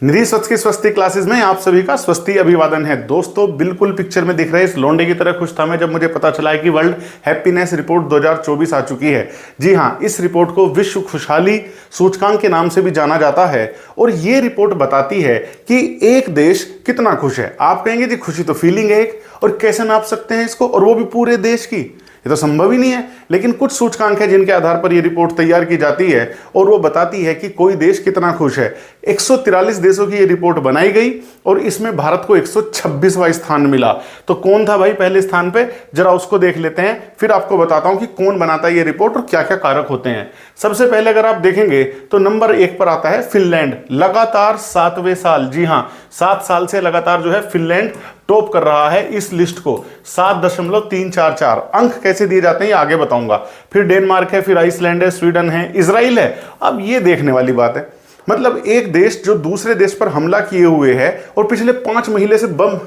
निधि स्वच्छ की स्वस्ति क्लासेस में आप सभी का स्वस्ति अभिवादन है। दोस्तों बिल्कुल पिक्चर में दिख रहे इस लोंडे की तरह खुश था मैं जब मुझे पता चला है कि वर्ल्ड हैप्पीनेस रिपोर्ट 2024 आ चुकी है। जी हाँ, इस रिपोर्ट को विश्व खुशहाली सूचकांक के नाम से भी जाना जाता है और ये रिपोर्ट बताती है कि एक देश कितना खुश है। आप कहेंगे जी खुशी तो फीलिंग है एक, और कैसे नाप सकते हैं इसको, और वो भी पूरे देश की? ये तो संभव ही नहीं है। लेकिन कुछ सूचकांक है जिनके आधार पर यह रिपोर्ट तैयार की जाती है और वो बताती है कि कोई देश कितना खुश है। 143 देशों की ये रिपोर्ट बनाई गई और इसमें भारत को 126वां स्थान मिला। तो कौन था भाई पहले स्थान पे, जरा उसको देख लेते हैं, फिर आपको बताता हूं कि कौन बनाता है ये रिपोर्ट और क्या क्या कारक होते हैं। सबसे पहले अगर आप देखेंगे तो नंबर 1 पर आता है फिनलैंड, लगातार 7वें साल, जी हां 7 साल से लगातार जो है फिनलैंड टॉप कर रहा है इस लिस्ट को। 7.344 अंक कैसे दिए जाते हैं ये आगे बताऊंगा। फिर डेनमार्क है, फिर आइसलैंड है, स्वीडन है, इजराइल है। अब ये देखने वाली बात है, मतलब एक देश जो दूसरे देश पर हमला किए हुए है और पिछले 5 महीने से बम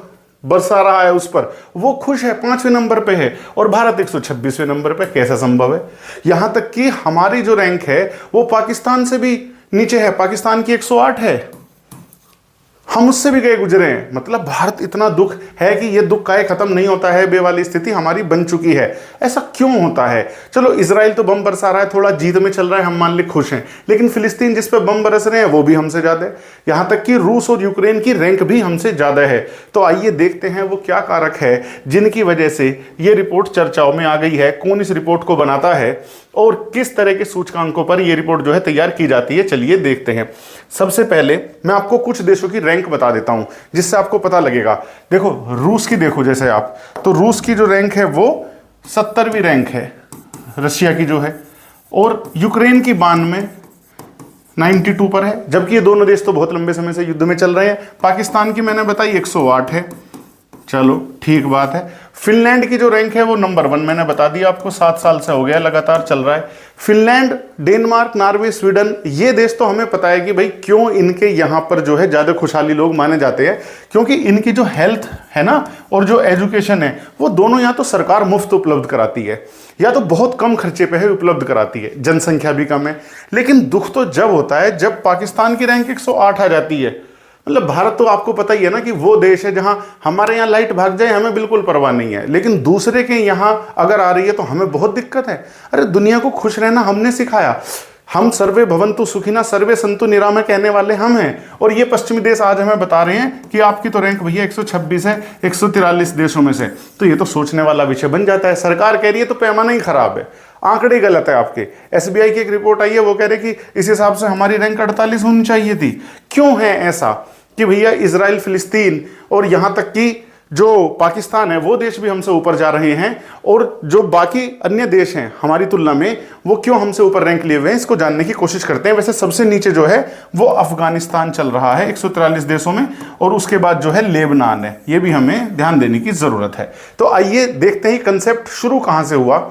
बरसा रहा है उस पर, वो खुश है, 5वें नंबर पे है, और भारत 126वें नंबर पे। कैसा संभव है? यहां तक कि हमारी जो रैंक है वो पाकिस्तान से भी नीचे है, पाकिस्तान की 108 है, हम उससे भी गए गुजरे हैं। मतलब भारत इतना दुख है कि ये दुख काहे खत्म नहीं होता है, बे वाली स्थिति हमारी बन चुकी है। ऐसा क्यों होता है? चलो इजराइल तो बम बरसा रहा है, थोड़ा जीत में चल रहा है, हम मान ले खुश हैं, लेकिन फिलिस्तीन जिस पे बम बरस रहे हैं वो भी हमसे ज्यादा है। यहां तक कि रूस और यूक्रेन की रैंक भी हमसे ज्यादा है। तो आइए देखते हैं वो क्या कारक है जिनकी वजह से ये रिपोर्ट चर्चाओं में आ गई है, कौन इस रिपोर्ट को बनाता है और किस तरह के सूचकांकों पर यह रिपोर्ट जो है तैयार की जाती है। चलिए देखते हैं। सबसे पहले मैं आपको कुछ देशों की रैंक बता देता हूं जिससे आपको पता लगेगा। देखो रूस की, देखो जैसे आप, तो रूस की जो रैंक है वो 70वीं रैंक है, रशिया की जो है, और यूक्रेन की 92 पर है, जबकि ये दोनों देश तो बहुत लंबे समय से युद्ध में चल रहे हैं। पाकिस्तान की मैंने बताई 108 है, चलो ठीक बात है। फिनलैंड की जो रैंक है वो नंबर 1 मैंने बता दिया आपको, 7 साल से हो गया लगातार चल रहा है। फिनलैंड, डेनमार्क, नॉर्वे, स्वीडन, ये देश तो हमें पता है कि भाई क्यों इनके यहाँ पर जो है ज्यादा खुशहाली लोग माने जाते हैं, क्योंकि इनकी जो हेल्थ है ना और जो एजुकेशन है वो दोनों या तो सरकार मुफ्त उपलब्ध कराती है या तो बहुत कम खर्चे पे है उपलब्ध कराती है, जनसंख्या भी कम है। लेकिन दुख तो जब होता है जब पाकिस्तान की रैंक 108 आ जाती है। मतलब भारत तो आपको पता ही है ना कि वो देश है जहां हमारे यहाँ लाइट भाग जाए हमें बिल्कुल परवाह नहीं है, लेकिन दूसरे के यहाँ अगर आ रही है तो हमें बहुत दिक्कत है। अरे दुनिया को खुश रहना हमने सिखाया, हम सर्वे भवन्तु सुखिनः सर्वे सन्तु निरामय कहने वाले हम हैं, और ये पश्चिमी देश आज हमें बता रहे हैं कि आपकी तो रैंक भैया 126 है 143 देशों में से। तो ये तो सोचने वाला विषय बन जाता है। सरकार कह रही है तो पैमाना ही खराब है, आंकड़े गलत है आपके। एसबीआई की एक रिपोर्ट आई है, वो कह रहे कि इस हिसाब से हमारी रैंक 48 होनी चाहिए थी। क्यों है ऐसा कि भैया इजराइल, फिलिस्तीन और यहां तक कि जो पाकिस्तान है वो देश भी हमसे ऊपर जा रहे हैं, और जो बाकी अन्य देश हैं हमारी तुलना में वो क्यों हमसे ऊपर रैंक लिए हुए हैं, इसको जानने की कोशिश करते हैं। वैसे सबसे नीचे जो है वो अफगानिस्तान चल रहा है 143 देशों में, और उसके बाद जो है लेबनान है। ये भी हमें ध्यान देने की जरूरत है। तो आइए देखते हैं कंसेप्ट शुरू कहां से हुआ।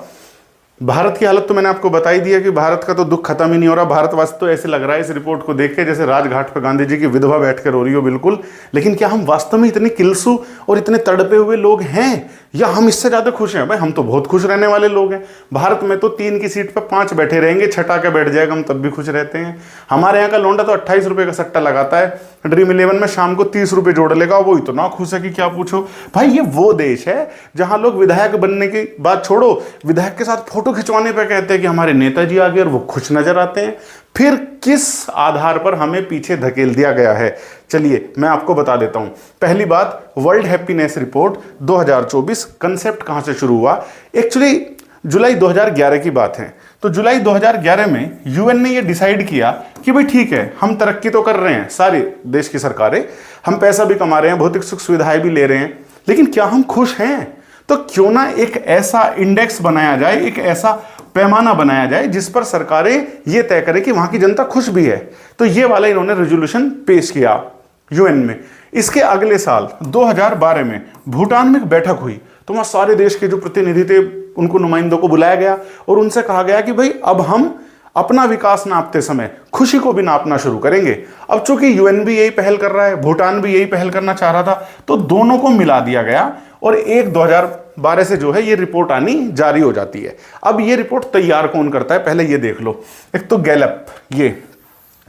भारत की हालत तो मैंने आपको बता ही दिया कि भारत का तो दुख खत्म ही नहीं हो रहा। भारतवासी तो ऐसे लग रहा है इस रिपोर्ट को देख के जैसे राजघाट पर गांधी जी की विधवा बैठकर रो रही हो बिल्कुल। लेकिन क्या हम वास्तव में इतने किलसू और इतने तड़पे हुए लोग हैं, या हम इससे ज्यादा खुश हैं? भाई हम तो बहुत खुश रहने वाले लोग हैं। भारत में तो 3 की सीट पर 5 बैठे रहेंगे, छठा के बैठ जाएगा हम तब भी खुश रहते हैं। हमारे यहाँ का लौंडा तो 28 रुपए का सट्टा लगाता है ड्रीम 11 में, शाम को 30 रुपए जोड़ लेगा, वो इतना खुश है कि क्या पूछो। भाई ये वो देश है जहां लोग विधायक बनने की बात छोड़ो, विधायक के साथ फोटो खिंचवाने पर कहते हैं कि हमारे नेताजी आ गए, और वो खुश नजर आते हैं। फिर किस आधार पर हमें पीछे धकेल दिया गया है? चलिए मैं आपको बता देता हूं। पहली बात, वर्ल्ड हैप्पीनेस रिपोर्ट 2024 कंसेप्ट कहां से शुरू हुआ? एक्चुअली जुलाई 2011 की बात है। तो जुलाई 2011 में यूएन ने यह डिसाइड किया कि भाई ठीक है, हम तरक्की तो कर रहे हैं, सारे देश की सरकारें, हम पैसा भी कमा रहे हैं, भौतिक सुख सुविधाएं भी ले रहे हैं, लेकिन क्या हम खुश हैं? तो क्यों ना एक ऐसा इंडेक्स बनाया जाए, एक ऐसा पैमाना बनाया जाए जिस पर सरकारें ये तय करें कि वहां की जनता खुश भी है। तो ये वाला इन्होंने रेजोल्यूशन पेश किया यूएन में। इसके अगले साल 2012 में भूटान में एक बैठक हुई, तो वहां सारे देश के जो प्रतिनिधि थे उनको, नुमाइंदों को बुलाया गया और उनसे कहा गया कि भाई अब हम अपना विकास नापते समय खुशी को भी नापना शुरू करेंगे। अब चूंकि यूएन भी यही पहल कर रहा है, भूटान भी यही पहल करना चाह रहा था, तो दोनों को मिला दिया गया और 2012 से जो है ये रिपोर्ट आनी जारी हो जाती है। अब ये रिपोर्ट तैयार कौन करता है, पहले ये देख लो। एक तो गैलप, ये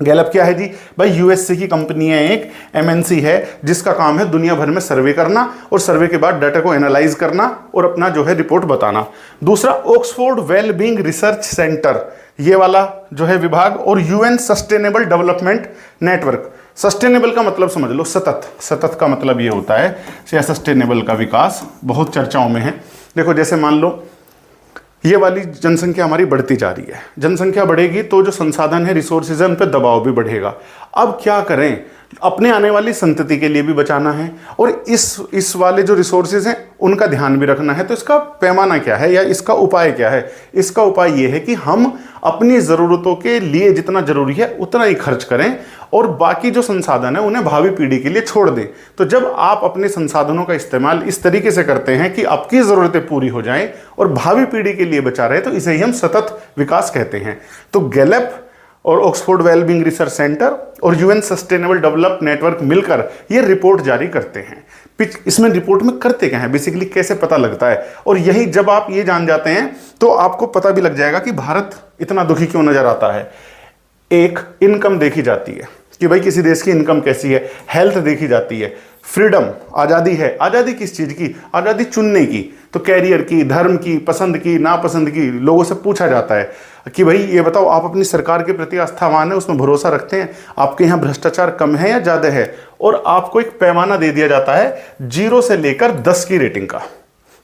गैलप क्या है जी भाई? यूएसए की कंपनी है, एक एमएनसी है जिसका काम है दुनिया भर में सर्वे करना और सर्वे के बाद डाटा को एनालाइज करना और अपना जो है रिपोर्ट बताना। दूसरा ऑक्सफोर्ड वेलबींग रिसर्च सेंटर, ये वाला जो है विभाग, और UN sustainable development network. Sustainable का मतलब समझ लो सतत, सतत का मतलब ये होता है या सस्टेनेबल का विकास बहुत चर्चाओं में है। देखो जैसे मान लो ये वाली जनसंख्या हमारी बढ़ती जा रही है, जनसंख्या बढ़ेगी तो जो संसाधन है, रिसोर्सेज है, उन पर दबाव भी बढ़ेगा। अब क्या करें? अपने आने वाली संतति के लिए भी बचाना है और इस वाले जो रिसोर्सेज हैं उनका ध्यान भी रखना है। तो इसका पैमाना क्या है या इसका उपाय क्या है? इसका उपाय ये है कि हम अपनी ज़रूरतों के लिए जितना जरूरी है उतना ही खर्च करें और बाकी जो संसाधन है उन्हें भावी पीढ़ी के लिए छोड़ दें। तो जब आप अपने संसाधनों का इस्तेमाल इस तरीके से करते हैं कि आपकी ज़रूरतें पूरी हो जाएं और भावी पीढ़ी के लिए बचा रहे, तो इसे ही हम सतत विकास कहते हैं। तो गैलप और ऑक्सफोर्ड वेलबींग रिसर्च सेंटर और यूएन सस्टेनेबल डेवलप नेटवर्क मिलकर ये रिपोर्ट जारी करते हैं। इसमें रिपोर्ट में करते क्या है, बेसिकली कैसे पता लगता है, और यही जब आप ये जान जाते हैं तो आपको पता भी लग जाएगा कि भारत इतना दुखी क्यों नजर आता है। एक इनकम देखी जाती है कि भाई किसी देश की इनकम कैसी है, हेल्थ देखी जाती है, फ्रीडम आज़ादी है। आज़ादी किस चीज़ की? आज़ादी चुनने की, तो कैरियर की, धर्म की, पसंद की, नापसंद की। लोगों से पूछा जाता है कि भाई ये बताओ आप अपनी सरकार के प्रति आस्थावान है, उसमें भरोसा रखते हैं, आपके यहाँ भ्रष्टाचार कम है या ज़्यादा है। और आपको एक पैमाना दे दिया जाता है 0 से लेकर 10 की रेटिंग का,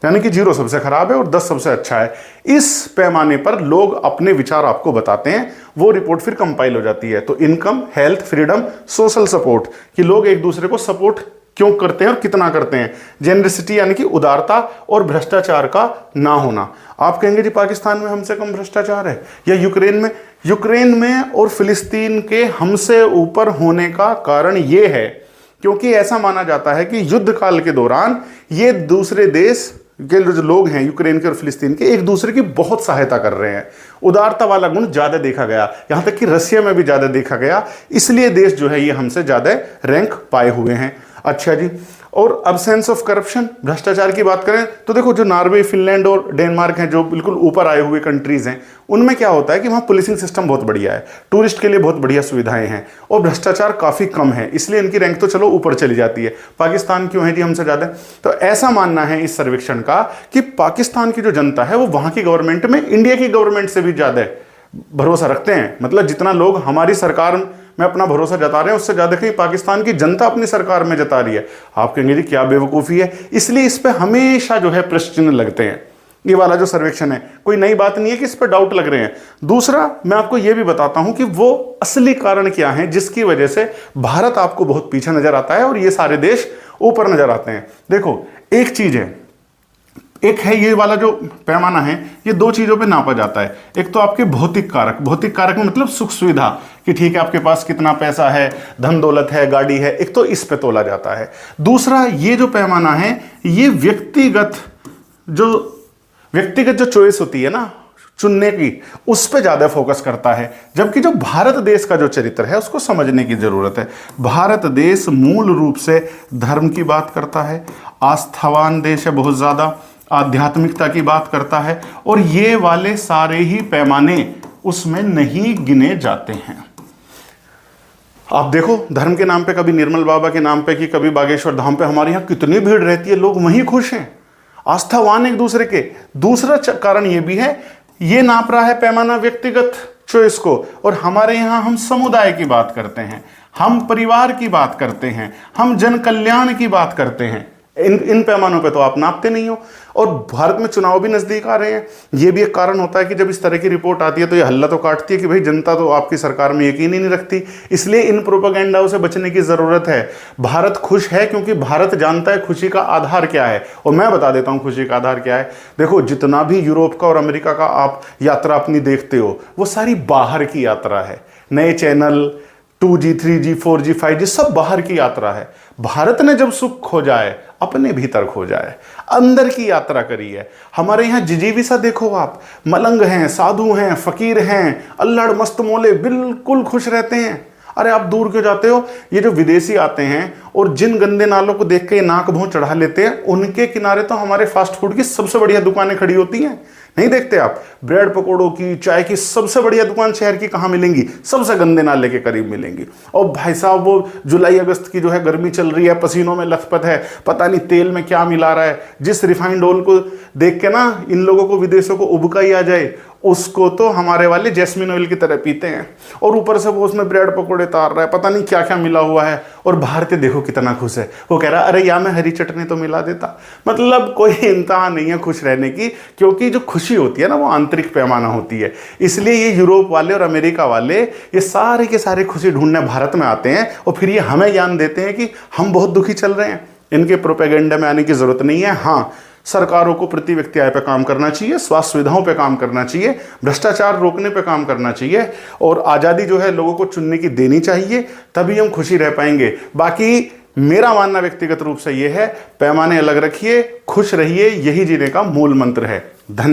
यानी कि 0 सबसे खराब है और 10 सबसे अच्छा है। इस पैमाने पर लोग अपने विचार आपको बताते हैं, वो रिपोर्ट फिर कंपाइल हो जाती है। तो income, health, freedom, social support, कि लोग एक दूसरे को सपोर्ट क्यों करते हैं और कितना करते हैं। जेनरसिटी यानी कि उदारता, और भ्रष्टाचार का ना होना। आप कहेंगे जी पाकिस्तान में हमसे कम भ्रष्टाचार है, या यूक्रेन में और फिलिस्तीन के हमसे ऊपर होने का कारण ये है क्योंकि ऐसा माना जाता है कि युद्ध काल के दौरान ये दूसरे देश के जो लोग हैं, यूक्रेन के और फिलिस्तीन के, एक दूसरे की बहुत सहायता कर रहे हैं। उदारता वाला गुण ज्यादा देखा गया, यहां तक कि रशिया में भी ज्यादा देखा गया, इसलिए देश जो है ये हमसे ज्यादा रैंक पाए हुए हैं। अच्छा जी, और अब्सेंस ऑफ करप्शन, भ्रष्टाचार की बात करें तो देखो जो नॉर्वे, फिनलैंड और डेनमार्क हैं, जो बिल्कुल ऊपर आए हुए कंट्रीज हैं, उनमें क्या होता है कि वहाँ पुलिसिंग सिस्टम बहुत बढ़िया है, टूरिस्ट के लिए बहुत बढ़िया सुविधाएं हैं और भ्रष्टाचार काफ़ी कम है, इसलिए इनकी रैंक तो चलो ऊपर चली जाती है। पाकिस्तान क्यों है जी हमसे ज़्यादा? तो ऐसा मानना है इस सर्वेक्षण का कि पाकिस्तान की जो जनता है वो वहाँ की गवर्नमेंट में इंडिया की गवर्नमेंट से भी ज़्यादा भरोसा रखते हैं। मतलब जितना लोग हमारी सरकार में अपना भरोसा जता रहे हैं उससे ज्यादा कहीं पाकिस्तान की जनता अपनी सरकार में जता रही है। आप कहेंगे जी क्या बेवकूफ़ी है, इसलिए इस पे हमेशा जो है प्रश्न चिन्ह लगते हैं। ये वाला जो सर्वेक्षण है कोई नई बात नहीं है कि इस पे डाउट लग रहे हैं। दूसरा मैं आपको ये भी बताता हूं कि वो असली कारण क्या है जिसकी वजह से भारत आपको बहुत पीछे नजर आता है और ये सारे देश ऊपर नजर आते हैं। देखो एक चीज है, एक है ये वाला जो पैमाना है, ये 2 चीजों पे नापा जाता है। एक तो आपके भौतिक कारक, भौतिक कारक में मतलब सुख सुविधा, कि ठीक है आपके पास कितना पैसा है, धन दौलत है, गाड़ी है, एक तो इस पे तोला जाता है। दूसरा ये जो पैमाना है ये व्यक्तिगत जो चॉइस होती है ना चुनने की, उस पे ज्यादा फोकस करता है, जबकि जो भारत देश का जो चरित्र है उसको समझने की जरूरत है। भारत देश मूल रूप से धर्म की बात करता है, आस्थावान देश है, बहुत ज्यादा आध्यात्मिकता की बात करता है, और ये वाले सारे ही पैमाने उसमें नहीं गिने जाते हैं। आप देखो धर्म के नाम पे, कभी निर्मल बाबा के नाम पे कि कभी बागेश्वर धाम पे, हमारे यहाँ कितनी भीड़ रहती है, लोग वहीं खुश हैं, आस्थावान एक दूसरे के। दूसरा कारण ये भी है, ये नाप रहा है पैमाना व्यक्तिगत चॉइस को, और हमारे यहाँ हम समुदाय की बात करते हैं, हम परिवार की बात करते हैं, हम जन कल्याण की बात करते हैं। इन पैमानों पे तो आप नापते नहीं हो। और भारत में चुनाव भी नजदीक आ रहे हैं, ये भी एक कारण होता है कि जब इस तरह की रिपोर्ट आती है तो ये हल्ला तो काटती है कि भाई जनता तो आपकी सरकार में यकीन ही नहीं रखती। इसलिए इन प्रोपेगेंडाओं से बचने की जरूरत है। भारत खुश है क्योंकि भारत जानता है खुशी का आधार क्या है, और मैं बता देता हूं खुशी का आधार क्या है। देखो जितना भी यूरोप का और अमेरिका का आप यात्रा अपनी देखते हो वो सारी बाहर की यात्रा है, नए channel, 2G, 3G, 4G, 5G सब बाहर की यात्रा है। भारत ने जब सुख खोजा है अपने भीतर खोजा है, अंदर की यात्रा करी है। हमारे यहाँ जिजीविसा देखो आप, मलंग हैं, साधु हैं, फकीर हैं, अल्लड़ मस्त मोले बिल्कुल खुश रहते हैं। अरे आप दूर क्यों जाते हो? ये जो विदेशी आते हैं और जिन गंदे नालों को देख के नाक भौं चढ़ा लेते हैं, उनके किनारे तो हमारे फास्ट फूड की सबसे बढ़िया दुकानें खड़ी होती हैं। नहीं देखते आप? ब्रेड पकौड़ों की, चाय की सबसे बढ़िया दुकान शहर की कहाँ मिलेंगी? सबसे गंदे नाले के करीब मिलेंगी। और भाई साहब वो जुलाई अगस्त की जो है गर्मी चल रही है, पसीनों में लथपथ है, पता नहीं तेल में क्या मिला रहा है। जिस रिफाइंड ऑयल को देख के ना इन लोगों को विदेशों को उबका ही आ जाए, उसको तो हमारे वाले जैस्मिन ऑयल की तरह पीते हैं। और ऊपर से वो उसमें ब्रेड पकौड़े तार रहा है, पता नहीं क्या क्या मिला हुआ है। और भारतीय देखो कितना खुश है, वो कह रहा है अरे या मैं हरी चटनी तो मिला देता। मतलब कोई इंतहा नहीं है खुश रहने की, क्योंकि जो खुशी होती है ना वो आंतरिक पैमाना होती है। इसलिए ये यूरोप वाले और अमेरिका वाले ये सारे के सारे खुशी ढूंढने भारत में आते हैं और फिर ये हमें ज्ञान देते हैं कि हम बहुत दुखी चल रहे हैं। इनके प्रोपेगेंडा में आने की जरूरत नहीं है। हाँ, सरकारों को प्रति व्यक्ति आय पे काम करना चाहिए, स्वास्थ्य सुविधाओं पे काम करना चाहिए, भ्रष्टाचार रोकने पे काम करना चाहिए, और आज़ादी जो है लोगों को चुनने की देनी चाहिए, तभी हम खुशी रह पाएंगे। बाकी मेरा मानना व्यक्तिगत रूप से यह है, पैमाने अलग रखिए, खुश रहिए, यही जीने का मूल मंत्र है। धन्यवाद।